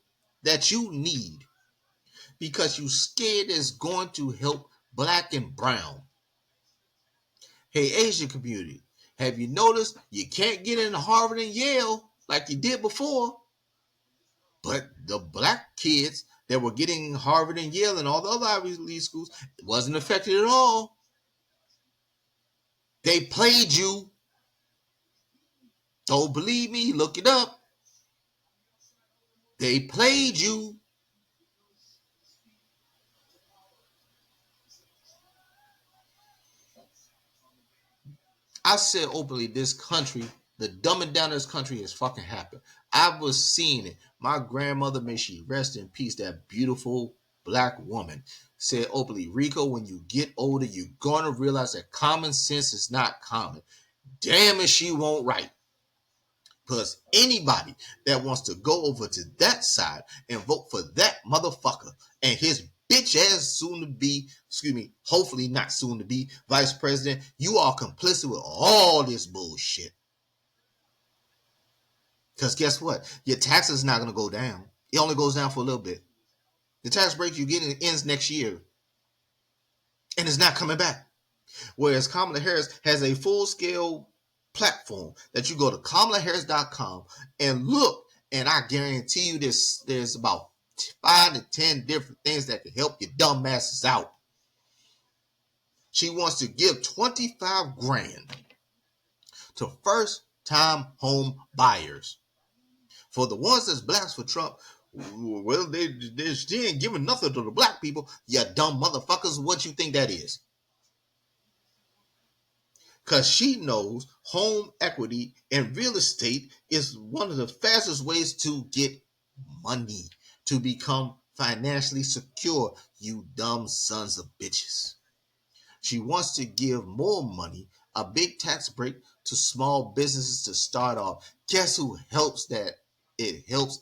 that you need because you scared it's going to help black and brown. Hey, Asian community, have you noticed you can't get into Harvard and Yale like you did before? But the black kids that were getting Harvard and Yale and all the other Ivy League schools wasn't affected at all. They played you. Don't believe me? Look it up. They played you. I said openly, this country, the dumbing down of this country has fucking happened. I was seeing it. My grandmother, may she rest in peace, that beautiful black woman, said openly, Rico, when you get older, you're going to realize that common sense is not common. Damn if she won't write. Because anybody that wants to go over to that side and vote for that motherfucker and his bitch ass soon to be, hopefully not soon to be vice president, you are complicit with all this bullshit. Because guess what? Your taxes not going to go down. It only goes down for a little bit. The tax break you get ends next year. And it's not coming back. Whereas Kamala Harris has a full-scale platform that you go to kamalaharris.com and look, and I guarantee you there's about 5 to 10 different things that can help your dumb asses out. She wants to give 25 grand to first-time home buyers. For the ones that's blacks for Trump, well, they ain't giving nothing to the black people. You dumb motherfuckers, what you think that is? Because she knows home equity and real estate is one of the fastest ways to get money, to become financially secure, you dumb sons of bitches. She wants to give more money, a big tax break to small businesses to start off. Guess who helps that? It helps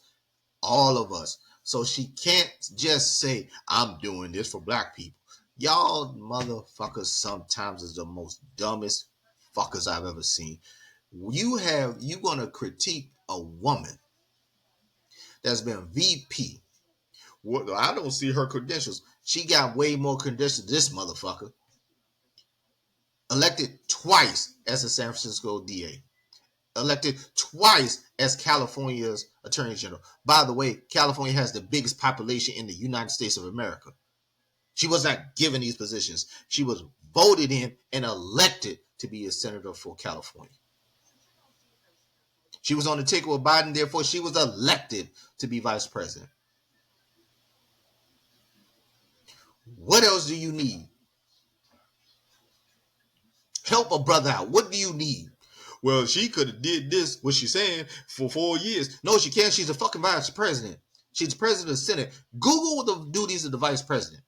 all of us. So she can't just say, I'm doing this for black people. Y'all motherfuckers sometimes is the most dumbest fuckers I've ever seen. You gonna critique a woman that's been VP. Well, I don't see her credentials. She got way more credentials than this motherfucker. Elected twice as a San Francisco DA. Elected twice as California's Attorney General. By the way, California has the biggest population in the United States of America. She was not given these positions. She was voted in and elected to be a senator for California. She was on the ticket with Biden, therefore she was elected to be vice president. What else do you need? Help a brother out. What do you need? Well, she could have did this, what she's saying, for 4 years. No, she can't. She's a fucking vice president. She's the president of the Senate. Google the duties of the vice president.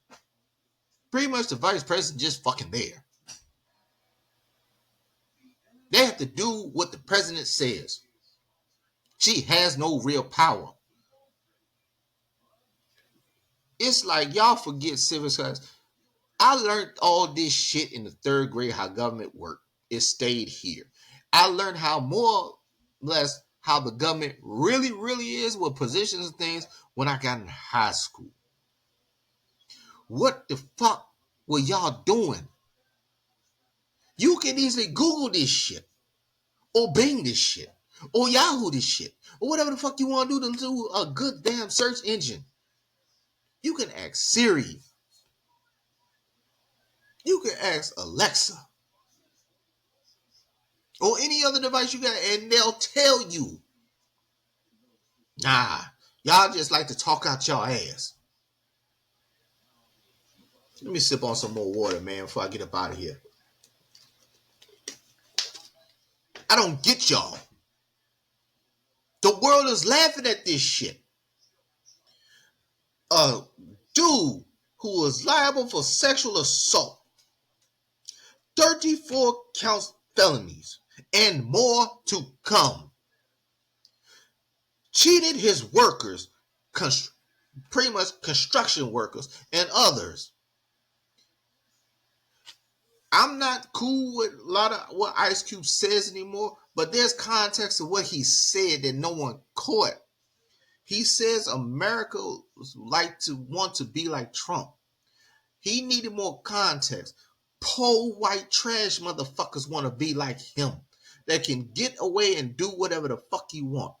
Pretty much the vice president just fucking there. They have to do what the president says. She has no real power. It's like y'all forget civil service. I learned all this shit in the 3rd grade, how government worked. It stayed here. I learned how more or less how the government really, really is with positions and things when I got in high school. What the fuck were y'all doing? You can easily Google this shit, or Bing this shit, or Yahoo this shit, or whatever the fuck you want to do a good damn search engine. You can ask Siri. You can ask Alexa. Or any other device you got, and they'll tell you. Nah, y'all just like to talk out y'all ass. Let me sip on some more water, man, before I get up out of here. I don't get y'all. The world is laughing at this shit. A dude who was liable for sexual assault, 34 counts felonies, and more to come, cheated his workers, pretty much construction workers and others. I'm not cool with a lot of what Ice Cube says anymore, but there's context of what he said that no one caught. He says America like to want to be like Trump. He needed more context. Poor white trash motherfuckers want to be like him. That can get away and do whatever the fuck you want.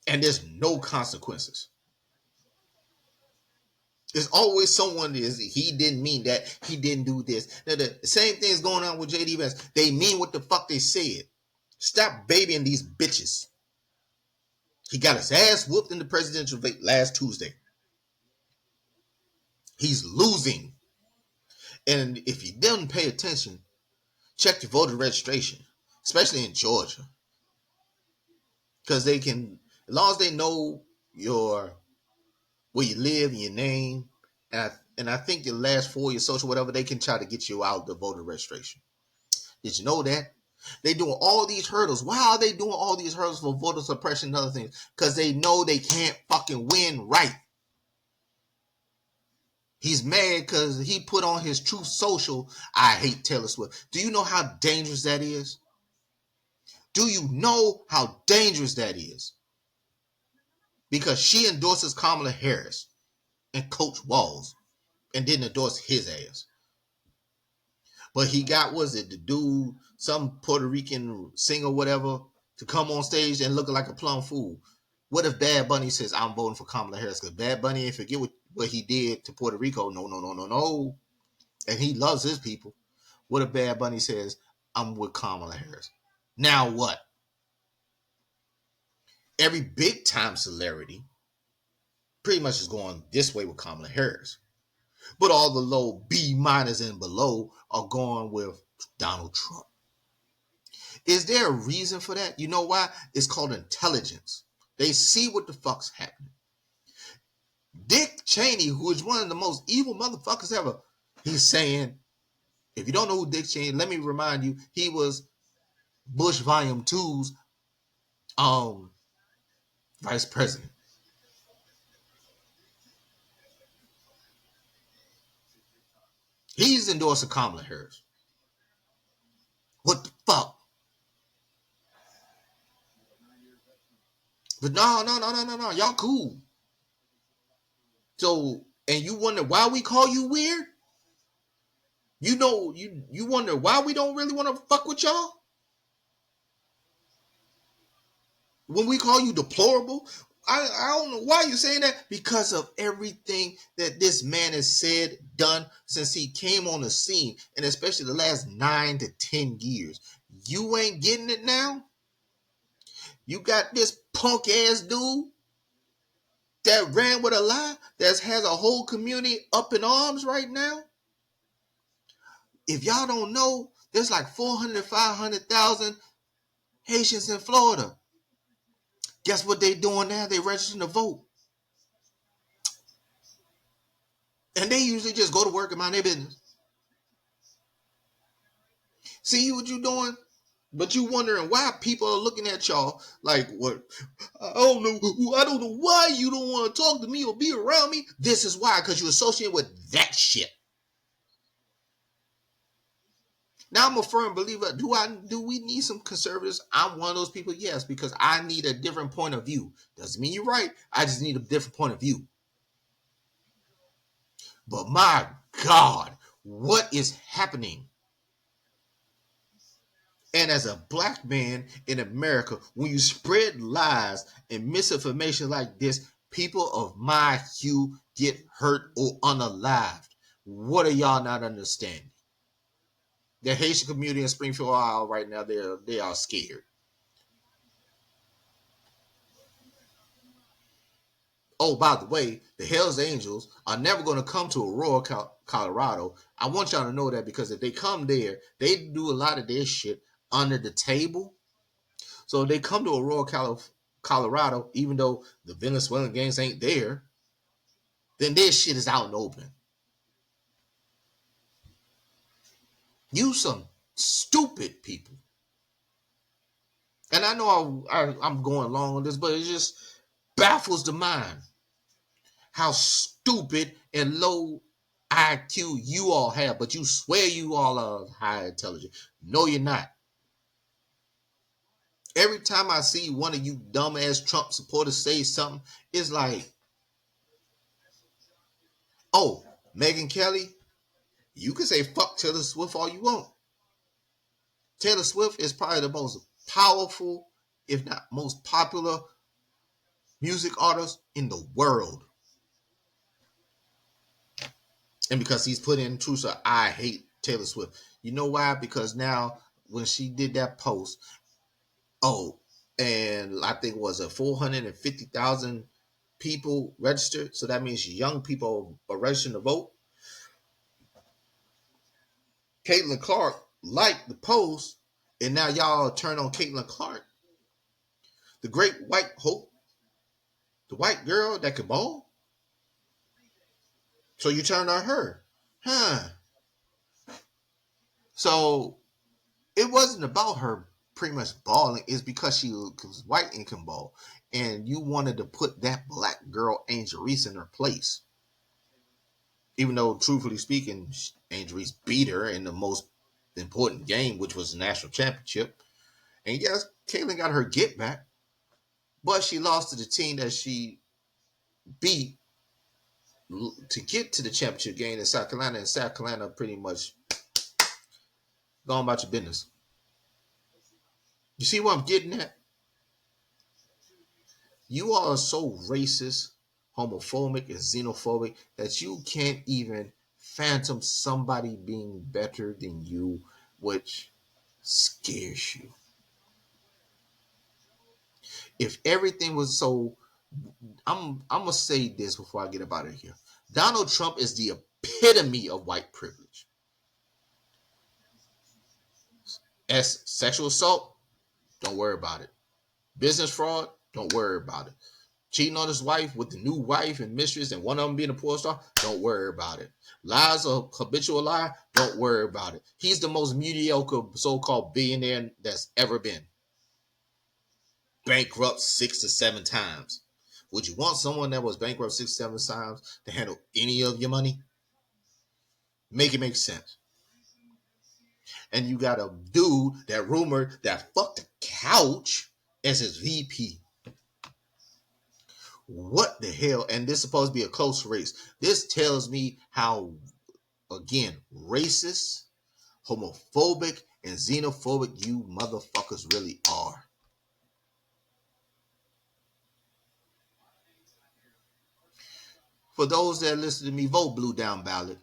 And there's no consequences. There's always someone is he didn't mean that, he didn't do this. Now, the same thing is going on with JD Vance. They mean what the fuck they said. Stop babying these bitches. He got his ass whooped in the presidential debate last Tuesday. He's losing. And if you didn't pay attention, check your voter registration, especially in Georgia. Because they can, as long as they know your where you live and your name, and I think your last 4 years social, whatever, they can try to get you out the voter registration. Did you know that? They doing all these hurdles. Why are they doing all these hurdles for voter suppression and other things? Because they know they can't fucking win right. He's mad because he put on his Truth Social, I hate Taylor Swift. Do you know how dangerous that is? Do you know how dangerous that is? Because she endorses Kamala Harris and Coach Walls and didn't endorse his ass. But he got, was it the dude, some Puerto Rican singer, whatever, to come on stage and look like a plum fool. What if Bad Bunny says, I'm voting for Kamala Harris? Because Bad Bunny, ain't forget what he did to Puerto Rico. No. And he loves his people. What if Bad Bunny says, I'm with Kamala Harris? Now what? Every big time celebrity pretty much is going this way with Kamala Harris. But all the low B minus and below are going with Donald Trump. Is there a reason for that? You know why? It's called intelligence. They see what the fuck's happening. Dick Cheney, who is one of the most evil motherfuckers ever, he's saying, if you don't know who Dick Cheney, let me remind you, he was Bush Volume 2's vice president. He's endorsing Kamala Harris. What the fuck? But no. Y'all cool. So, and you wonder why we call you weird? You know, you wonder why we don't really want to fuck with y'all? When we call you deplorable, I don't know why you're saying that. Because of everything that this man has said, done since he came on the scene, and especially the last 9 to 10 years. You ain't getting it now? You got this punk ass dude that ran with a lie that has a whole community up in arms right now? If y'all don't know, there's like 400, 500,000 Haitians in Florida. Guess what they doing now? They registering to vote. And they usually just go to work and mind their business. See what you doing? But you wondering why people are looking at y'all like, what? I don't know why you don't want to talk to me or be around me. This is why, because you associate with that shit. Now I'm a firm believer. Do we need some conservatives? I'm one of those people, yes, because I need a different point of view. Doesn't mean you're right. I just need a different point of view. But my God, what is happening? And as a black man in America, when you spread lies and misinformation like this, people of my hue get hurt or unalived. What are y'all not understanding? The Haitian community in Springfield, Ohio, right now, they are scared. Oh, by the way, the Hells Angels are never going to come to Aurora, Colorado. I want y'all to know that, because if they come there, they do a lot of their shit under the table. So if they come to Aurora, Colorado, even though the Venezuelan gangs ain't there, then their shit is out and open. You some stupid people. And I know I'm going long on this, but it just baffles the mind how stupid and low IQ you all have, but you swear you all are high intelligence. No, you're not. Every time I see one of you dumbass Trump supporters say something, it's like, oh, Megyn Kelly, you can say fuck Taylor Swift all you want. Taylor Swift is probably the most powerful, if not most popular music artist in the world. And because he's put in truth, so I hate Taylor Swift. You know why? Because now when she did that post, oh, and I think it was 450,000 people registered. So that means young people are registering to vote. Caitlin Clark liked the post, and now y'all turn on Caitlin Clark, the great white hope, the white girl that could bowl. So you turn on her, huh? So it wasn't about her pretty much balling. It's because she was white and can ball, and you wanted to put that black girl Angel Reese in her place. Even though, truthfully speaking, Angel Reese beat her in the most important game, which was the national championship. And yes, Caitlin got her get back, but she lost to the team that she beat to get to the championship game in South Carolina. And South Carolina pretty much gone about your business. You see what I'm getting at? You are so racist, homophobic, and xenophobic that you can't even phantom somebody being better than you, which scares you. If everything was so, I'm gonna say this before I get up out of here. Donald Trump is the epitome of white privilege. As sexual assault, don't worry about it. Business fraud, don't worry about it. Cheating on his wife with the new wife and mistress and one of them being a porn star, don't worry about it. Lies or habitual lie, don't worry about it. He's the most mediocre so-called billionaire that's ever been. Bankrupt 6 to 7 times. Would you want someone that was bankrupt 6 to 7 times to handle any of your money? Make it make sense. And you got a dude that rumored that fucked the couch as his VP. What the hell? And this is supposed to be a close race. This tells me how, again, racist, homophobic, and xenophobic you motherfuckers really are. For those that listen to me, vote blue down ballot.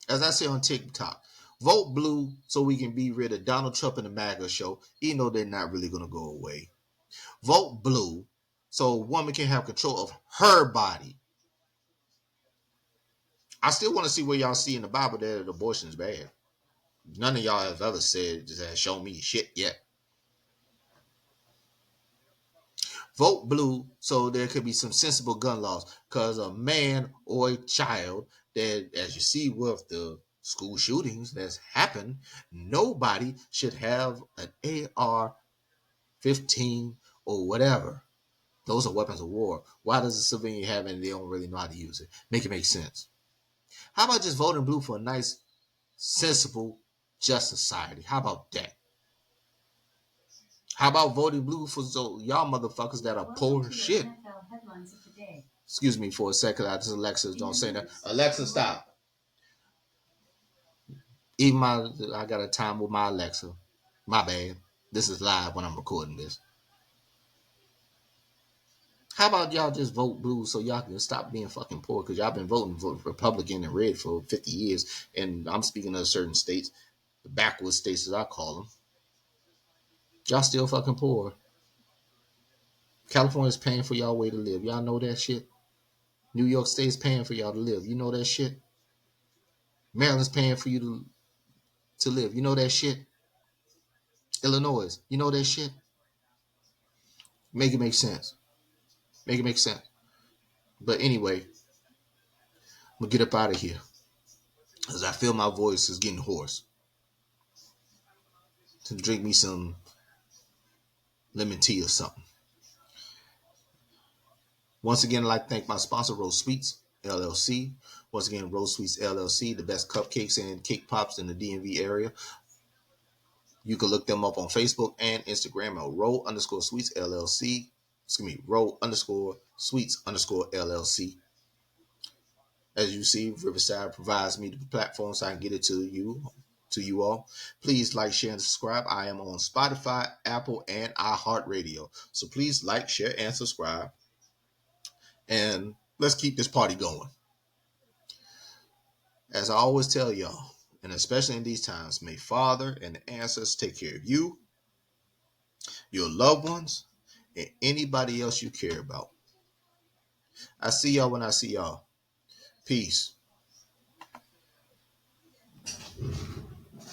As I say on TikTok, vote blue so we can be rid of Donald Trump and the MAGA show, even though they're not really going to go away. Vote blue so a woman can have control of her body. I still want to see where y'all see in the Bible that abortion is bad. None of y'all have ever said that show me shit yet. Vote blue so there could be some sensible gun laws. Because a man or a child that, as you see with the school shootings that's happened, nobody should have an AR-15 or whatever. Those are weapons of war. Why does a civilian have it and they don't really know how to use it? Make it make sense. How about just voting blue for a nice, sensible, just society? How about that? How about voting blue for y'all motherfuckers that are poor as shit? Excuse me for a second. I just Alexa don't say that. Alexa, stop. Even I got a time with my Alexa. My bad. This is live when I'm recording this. How about y'all just vote blue so y'all can stop being fucking poor? Because y'all been voting for Republican and red for 50 years. And I'm speaking of certain states, the backwoods states as I call them. Y'all still fucking poor. California's paying for y'all way to live. Y'all know that shit? New York State's paying for y'all to live. You know that shit? Maryland's paying for you to live. You know that shit? Illinois, you know that shit? Make it make sense. Make it make sense. But anyway, I'm gonna get up out of here. As I feel my voice is getting hoarse. To drink me some lemon tea or something. Once again, I'd like to thank my sponsor, Rose Sweets LLC. Once again, Rose Sweets LLC, the best cupcakes and cake pops in the DMV area. You can look them up on Facebook and Instagram at roll_sweets LLC. Roll_sweets LLC. As you see, Riverside provides me the platform so I can get it to you all. Please like, share, and subscribe. I am on Spotify, Apple, and iHeartRadio. So please like, share, and subscribe. And let's keep this party going. As I always tell y'all, and especially in these times, may Father and the ancestors take care of you, your loved ones, and anybody else you care about. I see y'all when I see y'all. Peace.